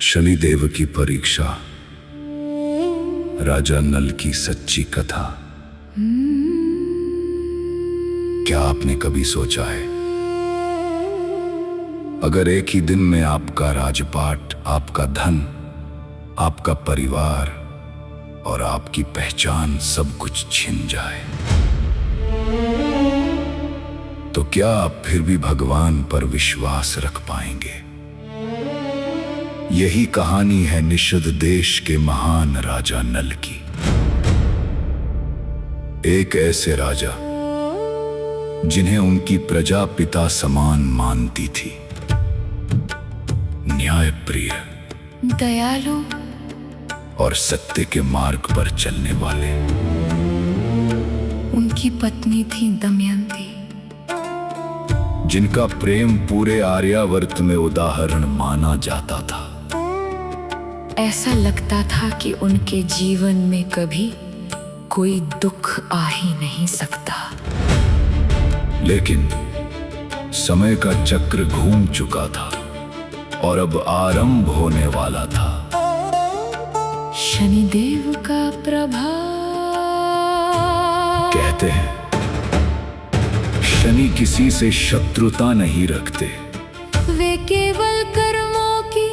शनिदेव की परीक्षा, राजा नल की सच्ची कथा। क्या आपने कभी सोचा है, अगर एक ही दिन में आपका राजपाट, आपका धन, आपका परिवार और आपकी पहचान सब कुछ छिन जाए, तो क्या आप फिर भी भगवान पर विश्वास रख पाएंगे? यही कहानी है निषद देश के महान राजा नल की। एक ऐसे राजा जिन्हें उनकी प्रजा पिता समान मानती थी, न्यायप्रिय, दयालु और सत्य के मार्ग पर चलने वाले। उनकी पत्नी थी दमयंती, जिनका प्रेम पूरे आर्यावर्त में उदाहरण माना जाता था। ऐसा लगता था कि उनके जीवन में कभी कोई दुख आ ही नहीं सकता। लेकिन समय का चक्र घूम चुका था और अब आरंभ होने वाला था शनिदेव का प्रभाव। कहते हैं शनि किसी से शत्रुता नहीं रखते, वे केवल कर्मों की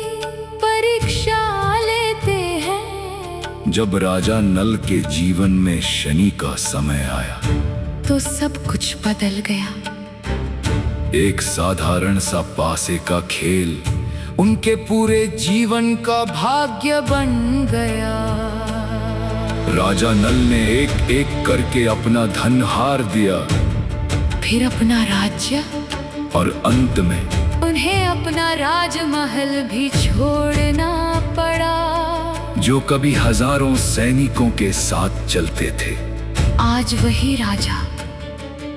परीक्षा लेते हैं। जब राजा नल के जीवन में शनि का समय आया तो सब कुछ बदल गया। एक साधारण सा पासे का खेल उनके पूरे जीवन का भाग्य बन गया। राजा नल ने एक एक करके अपना धन हार दिया, फिर अपना राज्य, और अंत में उन्हें अपना राजमहल भी छोड़ना पड़ा, जो कभी हजारों सैनिकों के साथ चलते थे। आज वही राजा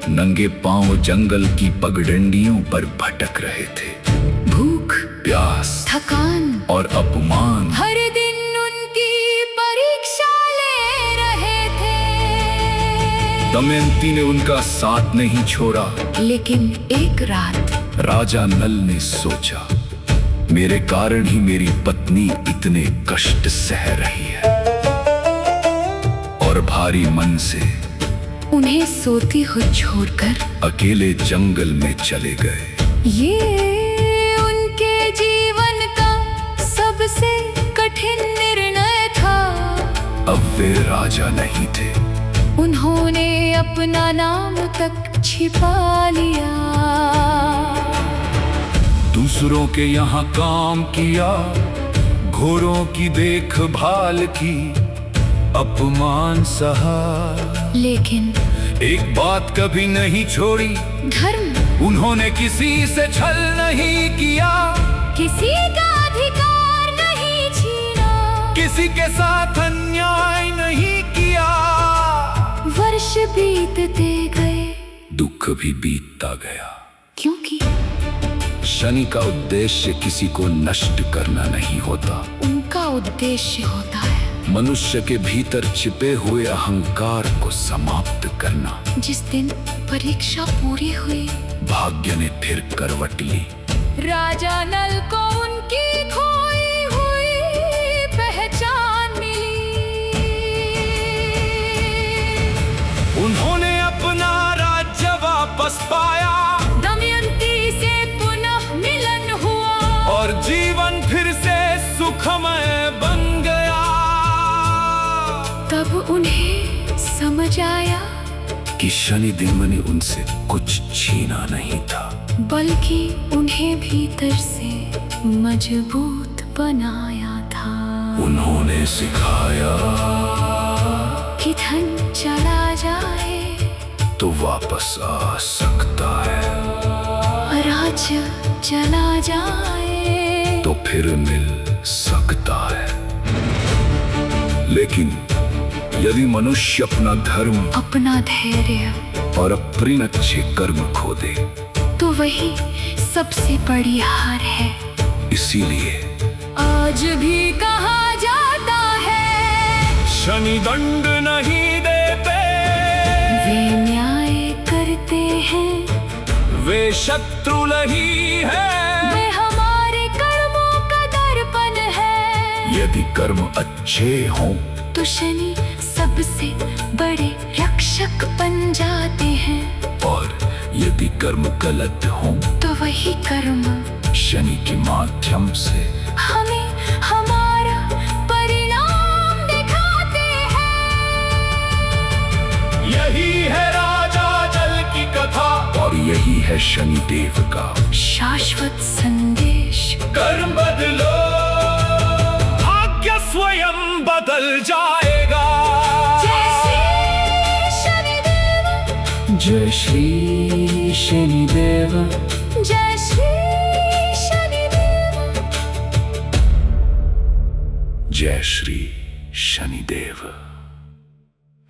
नंगे पांव जंगल की पगडंडियों पर भटक रहे थे। भूख, प्यास, थकान और अपमान हर दिन उनकी परीक्षा ले रहे थे। दमयंती ने उनका साथ नहीं छोड़ा। लेकिन एक रात राजा नल ने सोचा, मेरे कारण ही मेरी पत्नी इतने कष्ट सह रही है, और भारी मन से उन्हें सोती हुई छोड़कर अकेले जंगल में चले गए। ये उनके जीवन का सबसे कठिन निर्णय था। अब वे राजा नहीं थे, उन्होंने अपना नाम तक छिपा लिया। दूसरों के यहाँ काम किया, घोड़ों की देखभाल की, अपमान सहा, लेकिन एक बात कभी नहीं छोड़ी, धर्म। उन्होंने किसी से छल नहीं किया, किसी का अधिकार नहीं छीना, किसी के साथ अन्याय नहीं किया। वर्ष बीतते गए, दुख भी बीतता गया, क्योंकि शनि का उद्देश्य किसी को नष्ट करना नहीं होता। उनका उद्देश्य होता है मनुष्य के भीतर छिपे हुए अहंकार को समाप्त करना। जिस दिन परीक्षा पूरी हुई, भाग्य ने फिर करवट ली। राजा नल को उनकी खोई हुई पहचान मिली। उन्होंने अपना राज्य वापस पाया, दमयंती से पुनः मिलन हुआ, और जीवन फिर से सुखमय बन गया। तब उन्हें समझ आया कि शनिदेव ने उनसे कुछ छीना नहीं था, बल्कि उन्हें भीतर से मजबूत बनाया था। उन्होंने सिखाया कि धन चला जाए तो वापस आ सकता है, राज्य चला जाए तो फिर मिल सकता है। लेकिन यदि मनुष्य अपना धर्म, अपना धैर्य और अपने अच्छे कर्म खो दे, तो वही सबसे बड़ी हार है। इसीलिए आज भी कहा जाता है, शनि दंड नहीं देते, वे न्याय करते हैं, वे शत्रु नहीं है, वे हमारे कर्मों का दर्पण है। यदि कर्म अच्छे हों तो शनि सबसे बड़े रक्षक बन जाते हैं, और यदि कर्म गलत हों तो वही कर्म शनि के माध्यम से हमें हमारा परिणाम दिखाते हैं। यही है राजा जल की कथा, और यही है शनि देव का शाश्वत संदेश। कर्म बदलो, भाग्य स्वयं बदल जाएगा। जय श्री शनिदेव, जय श्री शनिदेव, जय श्री शनिदेव।